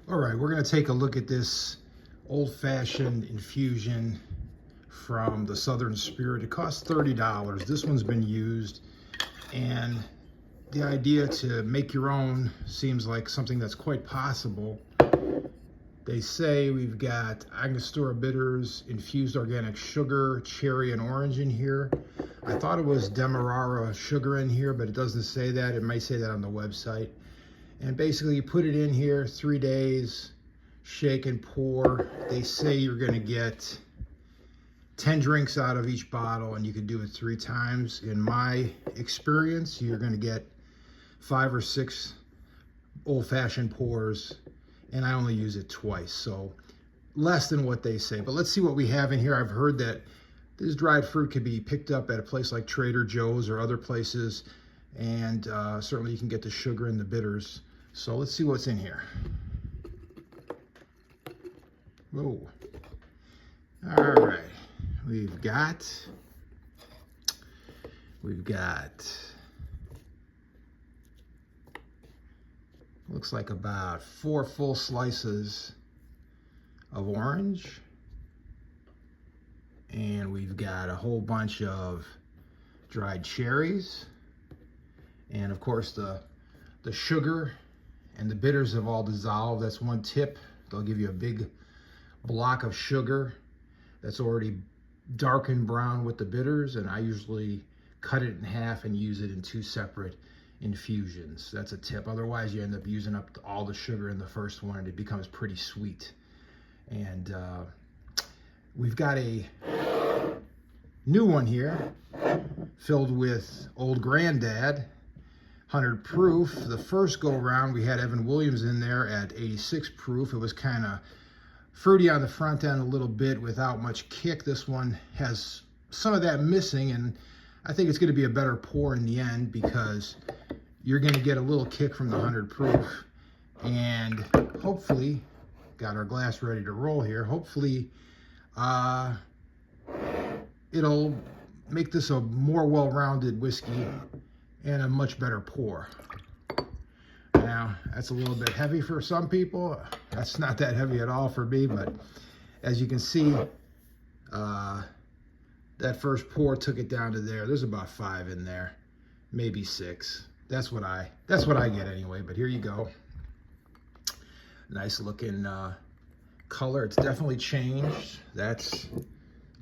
All right, we're gonna take a look at this old-fashioned infusion from the Southern Spirit. It costs $30. This one's been used, and the idea to make your own seems like something that's quite possible. They say we've got Angostura bitters, infused organic sugar, cherry, and orange in here. I thought it was Demerara sugar in here, but it doesn't say that. It might say that on the website. And basically you put it in here 3 days, shake and pour. They say you're gonna get 10 drinks out of each bottle, and you can do it 3 times. In my experience, you're gonna get 5 or 6 old-fashioned pours, and I only use it twice, so less than what they say. But let's see what we have in here. I've heard that this dried fruit could be picked up at a place like Trader Joe's or other places, and certainly you can get the sugar and the bitters. So let's see what's in here. Whoa. All right, we've got looks like about 4 full slices of orange, and we've got a whole bunch of dried cherries, and of course the sugar and the bitters have all dissolved. That's one tip. They'll give you a big block of sugar that's already darkened brown with the bitters, and I usually cut it in half and use it in 2 separate infusions. That's a tip. Otherwise you end up using up all the sugar in the first one and it becomes pretty sweet. And we've got a new one here filled with Old Granddad 100 proof. The first go around we had Evan Williams in there at 86 proof. It was kind of fruity on the front end a little bit without much kick. This one has some of that missing, and I think it's going to be a better pour in the end because you're going to get a little kick from the 100 proof, and hopefully, got our glass ready to roll here, hopefully it'll make this a more well-rounded whiskey and a much better pour. Now, that's a little bit heavy for some people. That's not that heavy at all for me, but as you can see, that first pour took it down to there. There's about 5 in there, maybe 6. That's what I get anyway, but here you go. Nice looking color. It's definitely changed. That's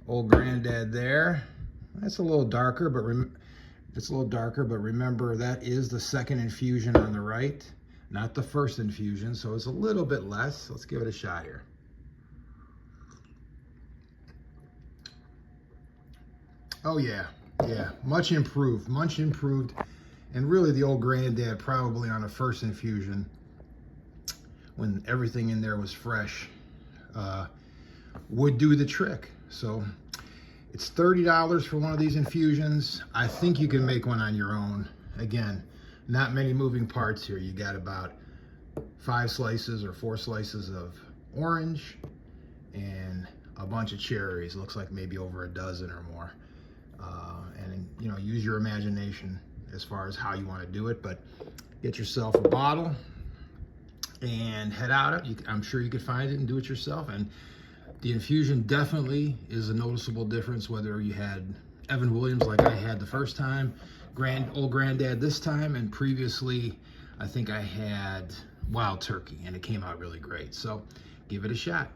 Old Granddad there. That's a little darker, but remember that is the second infusion on the right, not the first infusion, so it's a little bit less. Let's give it a shot here. Oh yeah, much improved, and really the Old Granddad probably on the first infusion, when everything in there was fresh, would do the trick. So it's $30 for one of these infusions. I think you can make one on your own. Again, not many moving parts here. You got about 5 slices or 4 slices of orange and a bunch of cherries. Looks like maybe over a dozen or more. And you know, use your imagination as far as how you want to do it, but get yourself a bottle and head out. I'm sure you could find it and do it yourself. And the infusion definitely is a noticeable difference, whether you had Evan Williams like I had the first time, Old Granddad this time, and previously I think I had Wild Turkey, and it came out really great. So give it a shot.